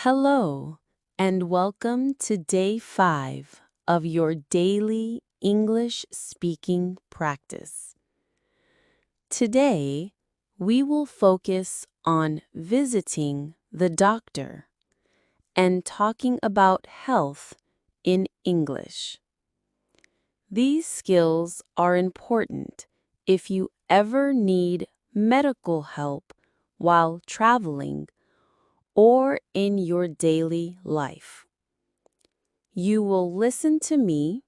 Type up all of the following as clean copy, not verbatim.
Hello, and welcome to day 5 of your daily English speaking practice. Today, we will focus on visiting the doctor and talking about health in English. These skills are important if you ever need medical help while traveling or in your daily life. You will listen to me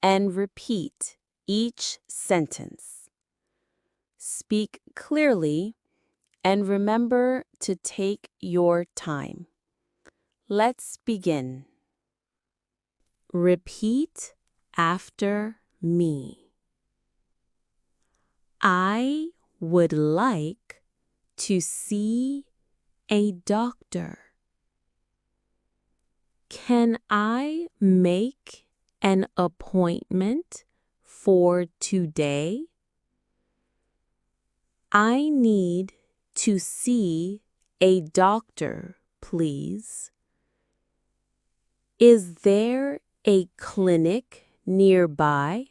and repeat each sentence. Speak clearly and remember to take your time. Let's begin. Repeat after me. I would like to see a doctor. Can I make an appointment for today? I need to see a doctor, please. Is there a clinic nearby?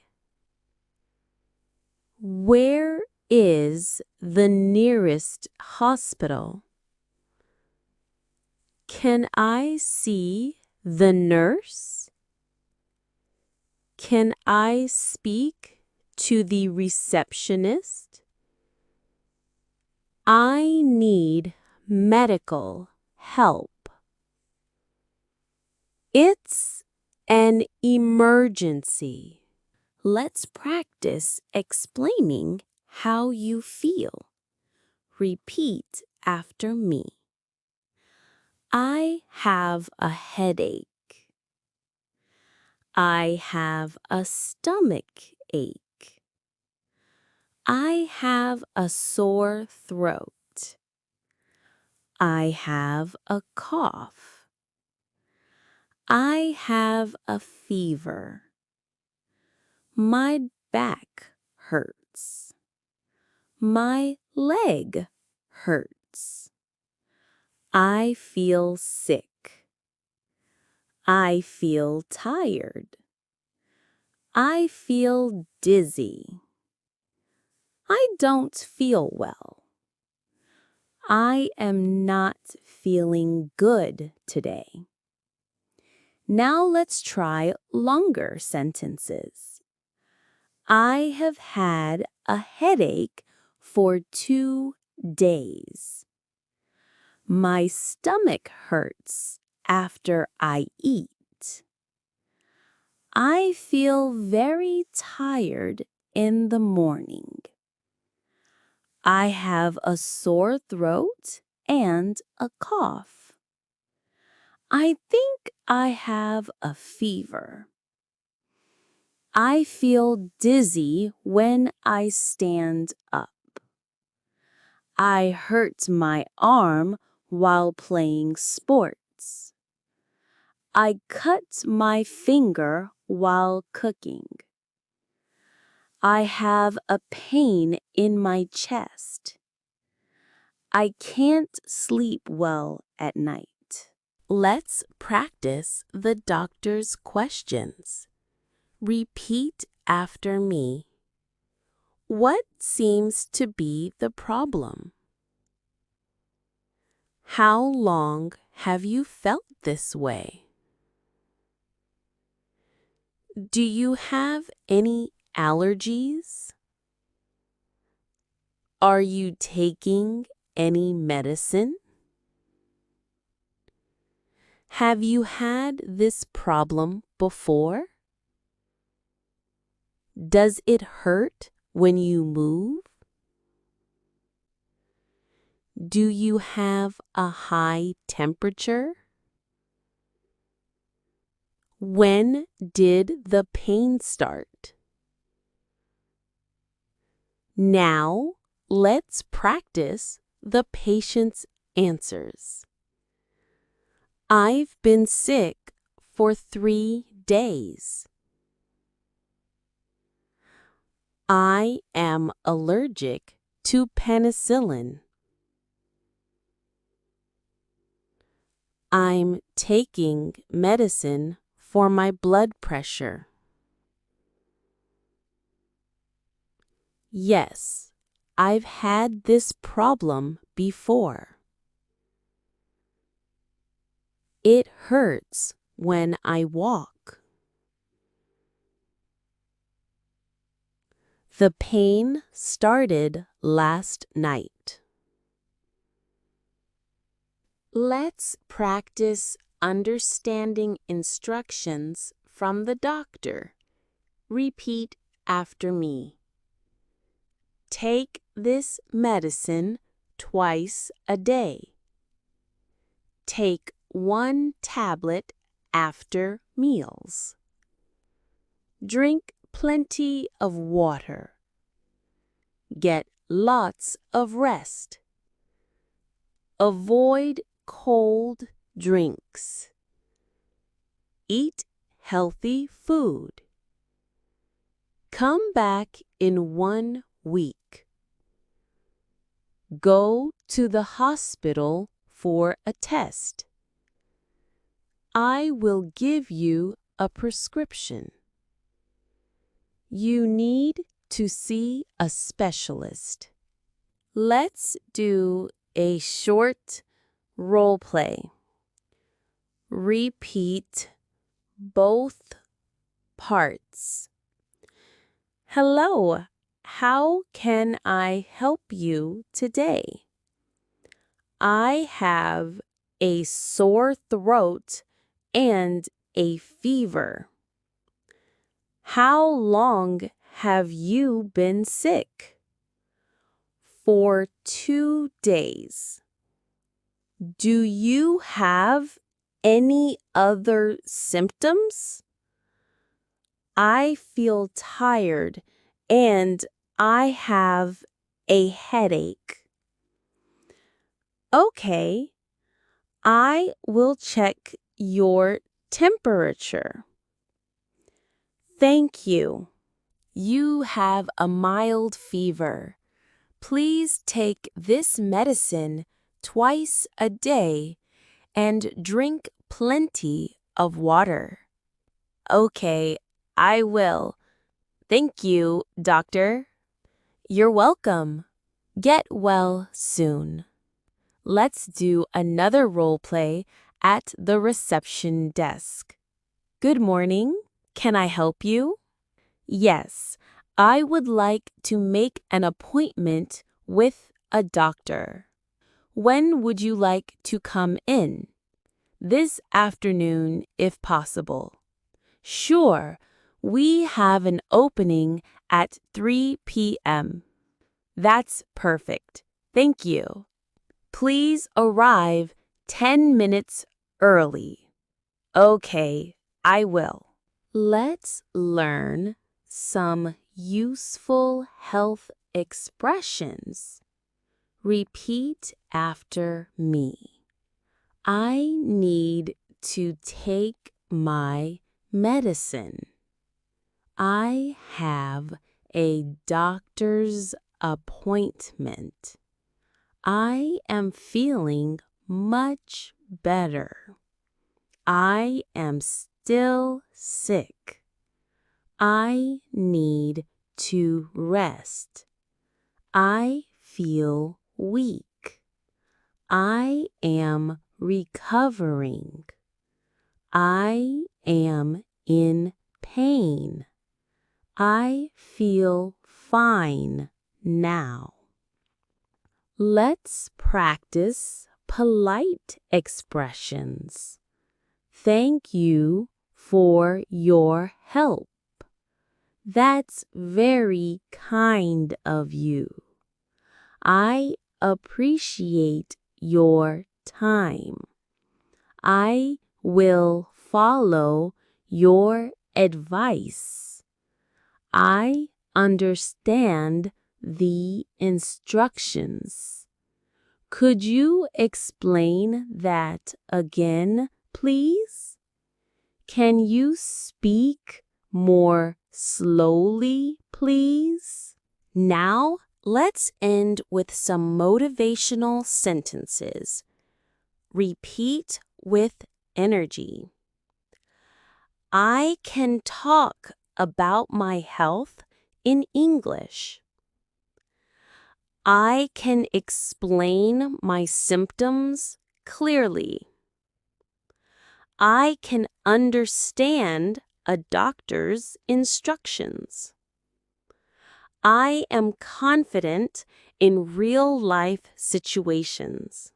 Where is the nearest hospital? Can I see the nurse? Can I speak to the receptionist? I need medical help. It's an emergency. Let's practice explaining how you feel. Repeat after me. I have a headache. I have a stomach ache. I have a sore throat. I have a cough. I have a fever. My back hurts. My leg hurts. I feel sick. I feel tired. I feel dizzy. I don't feel well. I am not feeling good today. Now let's try longer sentences. I have had a headache for 2 days. My stomach hurts after I eat. I feel very tired in the morning. I have a sore throat and a cough. I think I have a fever. I feel dizzy when I stand up. I hurt my arm while playing sports. I cut my finger while cooking. I have a pain in my chest. I can't sleep well at night. Let's practice the doctor's questions. Repeat after me. What seems to be the problem? How long have you felt this way? Do you have any allergies? Are you taking any medicine? Have you had this problem before? Does it hurt when you move? Do you have a high temperature? When did the pain start? Now, let's practice the patient's answers. I've been sick for 3 days. I am allergic to penicillin. I'm I'm taking medicine for my blood pressure. Yes, I've had this problem before. It hurts when I walk. The pain started last night. Let's practice understanding instructions from the doctor. Repeat after me. Take this medicine twice a day. Take 1 tablet after meals. Drink plenty of water. Get lots of rest. Avoid cold drinks. Eat healthy food. Come back in 1 week. Go to the hospital for a test. I will give you a prescription. You need to see a specialist. Let's do a short role play. Repeat both parts. Hello, how can I help you today? I have a sore throat and a fever. How long have you been sick? For 2 days. Do you have any other symptoms? I feel tired and I have a headache. Okay, I will check your temperature. Thank you. You have a mild fever. Please take this medicine twice a day and drink plenty of water. Okay, I will. Thank you, doctor. You're welcome. Get well soon. Let's do another role play at the reception desk. Good morning. Can I help you? Yes, I would like to make an appointment with a doctor. When would you like to come in? This afternoon, if possible. Sure, we have an opening at 3 p.m. That's perfect. Thank you. Please arrive 10 minutes early. Okay, I will. Let's learn some useful health expressions. Repeat after me. I need to take my medicine. I have a doctor's appointment. I am feeling much better. I am still sick. I need to rest. I feel weak. I am recovering. I am in pain. I feel fine now. Let's practice polite expressions. Thank you for your help. That's very kind of you. I appreciate your time. I will follow your advice. I understand the instructions. Could you explain that again, please? Can you speak more slowly, please? Now, let's end with some motivational sentences. Repeat with energy. I can talk about my health in English. I can explain my symptoms clearly. I can understand a doctor's instructions. I am confident in real-life situations.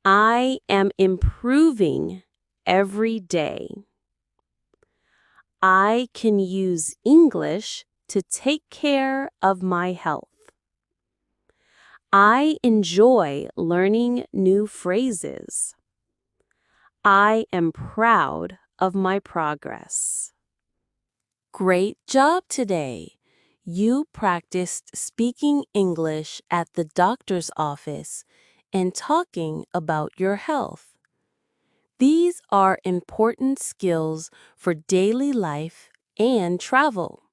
I am improving every day. I can use English to take care of my health. I enjoy learning new phrases. I am proud of my progress. Great job today! You practiced speaking English at the doctor's office and talking about your health. These are important skills for daily life and travel.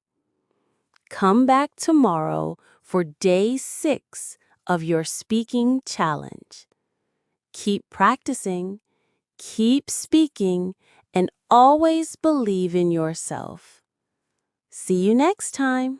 Come back tomorrow for day 6 of your speaking challenge. Keep practicing, keep speaking, and always believe in yourself. See you next time.